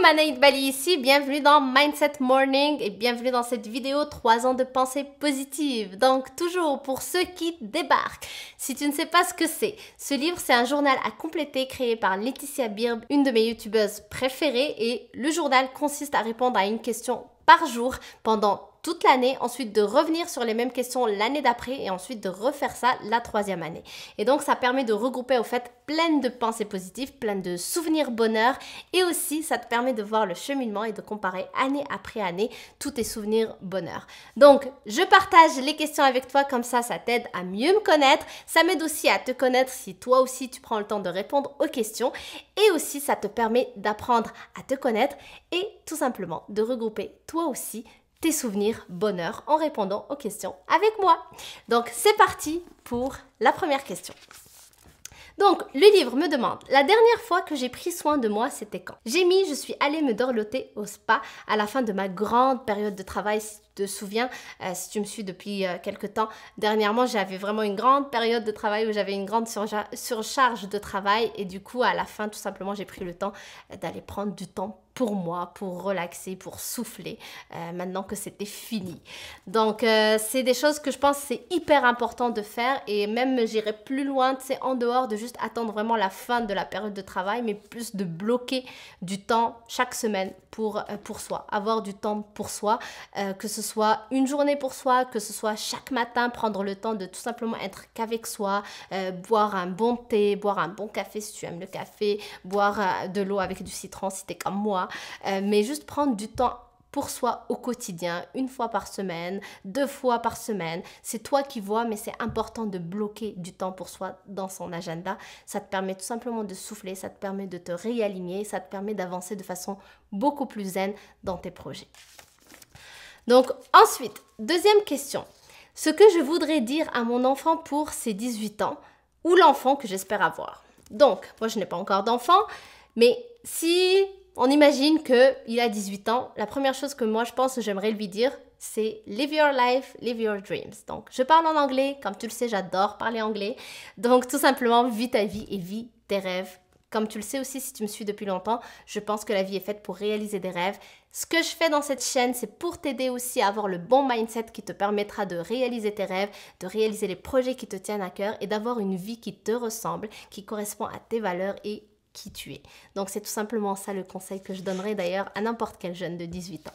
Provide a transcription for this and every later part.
Anaïd Bali ici, bienvenue dans Mindset Morning et bienvenue dans cette vidéo 3 ans de pensée positive. Donc toujours pour ceux qui débarquent, si tu ne sais pas ce que c'est, ce livre c'est un journal à compléter créé par Laetitia Birb, une de mes youtubeuses préférées, et le journal consiste à répondre à une question par jour pendant toute l'année, ensuite de revenir sur les mêmes questions l'année d'après et ensuite de refaire ça la 3e année. Et donc ça permet de regrouper au fait plein de pensées positives, plein de souvenirs bonheur, et aussi ça te permet de voir le cheminement et de comparer année après année tous tes souvenirs bonheur. Donc je partage les questions avec toi, comme ça t'aide à mieux me connaître, ça m'aide aussi à te connaître si toi aussi tu prends le temps de répondre aux questions, et aussi ça te permet d'apprendre à te connaître et tout simplement de regrouper toi aussi tes souvenirs bonheur en répondant aux questions avec moi. Donc c'est parti pour la première question. Donc, le livre me demande, la dernière fois que j'ai pris soin de moi, c'était quand? Je suis allée me dorloter au spa à la fin de ma grande période de travail. Si tu te souviens, si tu me suis depuis quelques temps, dernièrement, j'avais vraiment une grande période de travail où j'avais une grande surcharge de travail. Et du coup, à la fin, tout simplement, j'ai pris le temps d'aller prendre du temps pour moi, pour relaxer, pour souffler, maintenant que c'était fini. Donc, c'est des choses que je pense c'est hyper important de faire, et même j'irai plus loin, c'est en dehors de juste attendre vraiment la fin de la période de travail, mais plus de bloquer du temps chaque semaine pour soi, avoir du temps pour soi, que ce soit une journée pour soi, que ce soit chaque matin, prendre le temps de tout simplement être qu'avec soi, boire un bon thé, boire un bon café si tu aimes le café, boire de l'eau avec du citron si t'es comme moi, mais juste prendre du temps pour soi au quotidien, 1 fois par semaine, 2 fois par semaine. C'est toi qui vois, mais c'est important de bloquer du temps pour soi dans son agenda. Ça te permet tout simplement de souffler, ça te permet de te réaligner, ça te permet d'avancer de façon beaucoup plus zen dans tes projets. Donc ensuite, deuxième question. Ce que je voudrais dire à mon enfant pour ses 18 ans, ou l'enfant que j'espère avoir. Donc, moi je n'ai pas encore d'enfant, mais si on imagine qu'il a 18 ans, la première chose que moi je pense que j'aimerais lui dire, c'est « Live your life, live your dreams ». Donc, je parle en anglais, comme tu le sais, j'adore parler anglais. Donc, tout simplement, vis ta vie et vis tes rêves. Comme tu le sais aussi, si tu me suis depuis longtemps, je pense que la vie est faite pour réaliser des rêves. Ce que je fais dans cette chaîne, c'est pour t'aider aussi à avoir le bon mindset qui te permettra de réaliser tes rêves, de réaliser les projets qui te tiennent à cœur et d'avoir une vie qui te ressemble, qui correspond à tes valeurs et qui tu es. Donc, c'est tout simplement ça le conseil que je donnerais d'ailleurs à n'importe quel jeune de 18 ans.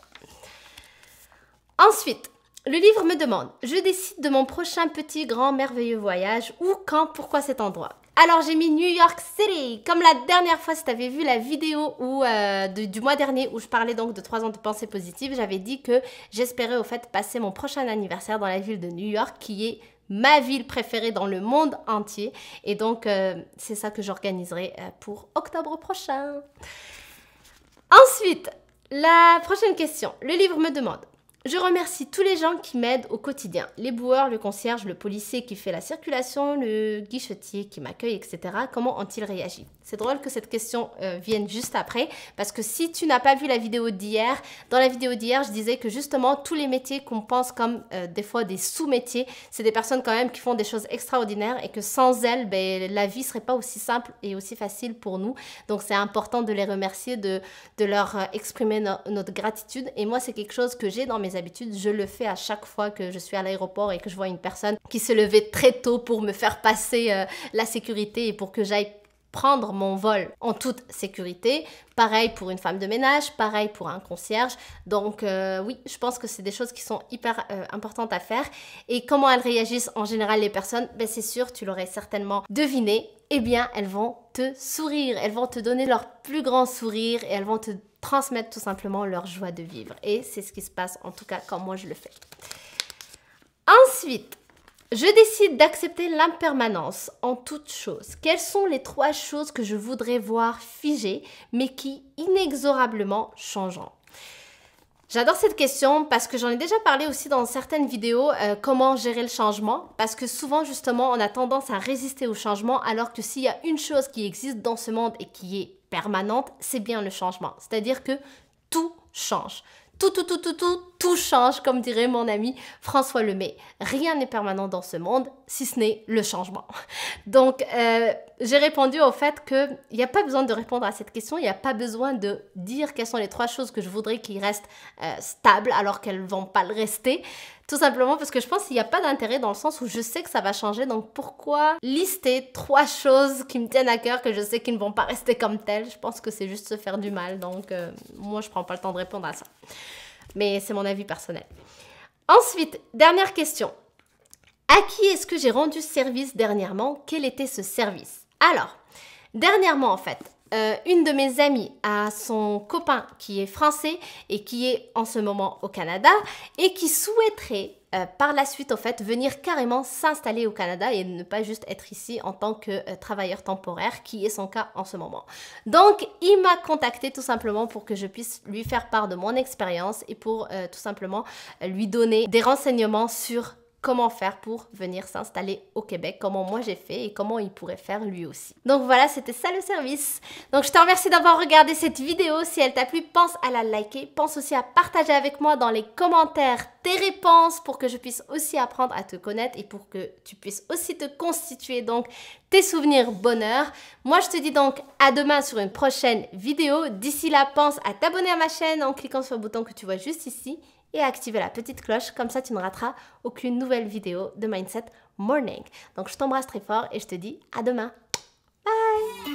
Ensuite, le livre me demande, je décide de mon prochain petit, grand, merveilleux voyage. Où, quand, pourquoi cet endroit? Alors, j'ai mis New York City. Comme la dernière fois, si tu avais vu la vidéo du mois dernier où je parlais donc de 3 ans de pensée positive, j'avais dit que j'espérais au fait passer mon prochain anniversaire dans la ville de New York, qui est ma ville préférée dans le monde entier. Et donc, c'est ça que j'organiserai pour octobre prochain. Ensuite, la prochaine question. Le livre me demande, je remercie tous les gens qui m'aident au quotidien. Les boueurs, le concierge, le policier qui fait la circulation, le guichetier qui m'accueille, etc. Comment ont-ils réagi? C'est drôle que cette question vienne juste après, parce que si tu n'as pas vu la vidéo d'hier, dans la vidéo d'hier, je disais que justement, tous les métiers qu'on pense comme des fois des sous-métiers, c'est des personnes quand même qui font des choses extraordinaires et que sans elles, ben, la vie ne serait pas aussi simple et aussi facile pour nous. Donc, c'est important de les remercier, de leur exprimer notre gratitude. Et moi, c'est quelque chose que j'ai dans mes habitudes. Je le fais à chaque fois que je suis à l'aéroport et que je vois une personne qui se levait très tôt pour me faire passer la sécurité et pour que j'aille prendre mon vol en toute sécurité. Pareil pour une femme de ménage, pareil pour un concierge. Donc oui, je pense que c'est des choses qui sont hyper importantes à faire. Et comment elles réagissent en général les personnes? Ben, c'est sûr, tu l'aurais certainement deviné. Eh bien, elles vont te sourire, elles vont te donner leur plus grand sourire et elles vont te transmettre tout simplement leur joie de vivre. Et c'est ce qui se passe, en tout cas, quand moi je le fais. Ensuite, je décide d'accepter l'impermanence en toute chose. Quelles sont les 3 choses que je voudrais voir figées, mais qui inexorablement changeront? J'adore cette question parce que j'en ai déjà parlé aussi dans certaines vidéos, comment gérer le changement. Parce que souvent, justement, on a tendance à résister au changement, alors que s'il y a une chose qui existe dans ce monde et qui est permanente, c'est bien le changement. C'est-à-dire que tout change. tout change, comme dirait mon ami François Lemay. Rien n'est permanent dans ce monde, si ce n'est le changement. Donc, j'ai répondu au fait qu'il n'y a pas besoin de répondre à cette question, il n'y a pas besoin de dire quelles sont les 3 choses que je voudrais qu'ils restent stables alors qu'elles ne vont pas le rester. Tout simplement parce que je pense qu'il n'y a pas d'intérêt dans le sens où je sais que ça va changer. Donc pourquoi lister 3 choses qui me tiennent à cœur que je sais qu'ils ne vont pas rester comme telles? Je pense que c'est juste se faire du mal. Donc moi, je ne prends pas le temps de répondre à ça. Mais c'est mon avis personnel. Ensuite, dernière question. À qui est-ce que j'ai rendu service dernièrement? Quel était ce service? Alors, dernièrement en fait, une de mes amies a son copain qui est français et qui est en ce moment au Canada et qui souhaiterait par la suite en fait venir carrément s'installer au Canada et ne pas juste être ici en tant que travailleur temporaire qui est son cas en ce moment. Donc il m'a contacté tout simplement pour que je puisse lui faire part de mon expérience et pour tout simplement lui donner des renseignements sur comment faire pour venir s'installer au Québec, comment moi j'ai fait et comment il pourrait faire lui aussi. Donc voilà, c'était ça le service. Donc je te remercie d'avoir regardé cette vidéo. Si elle t'a plu, pense à la liker. Pense aussi à partager avec moi dans les commentaires tes réponses pour que je puisse aussi apprendre à te connaître et pour que tu puisses aussi te constituer donc tes souvenirs bonheur. Moi je te dis donc à demain sur une prochaine vidéo. D'ici là, pense à t'abonner à ma chaîne en cliquant sur le bouton que tu vois juste ici et à activer la petite cloche, comme ça tu ne rateras aucune nouvelle vidéo de Mindset Morning. Donc je t'embrasse très fort et je te dis à demain. Bye!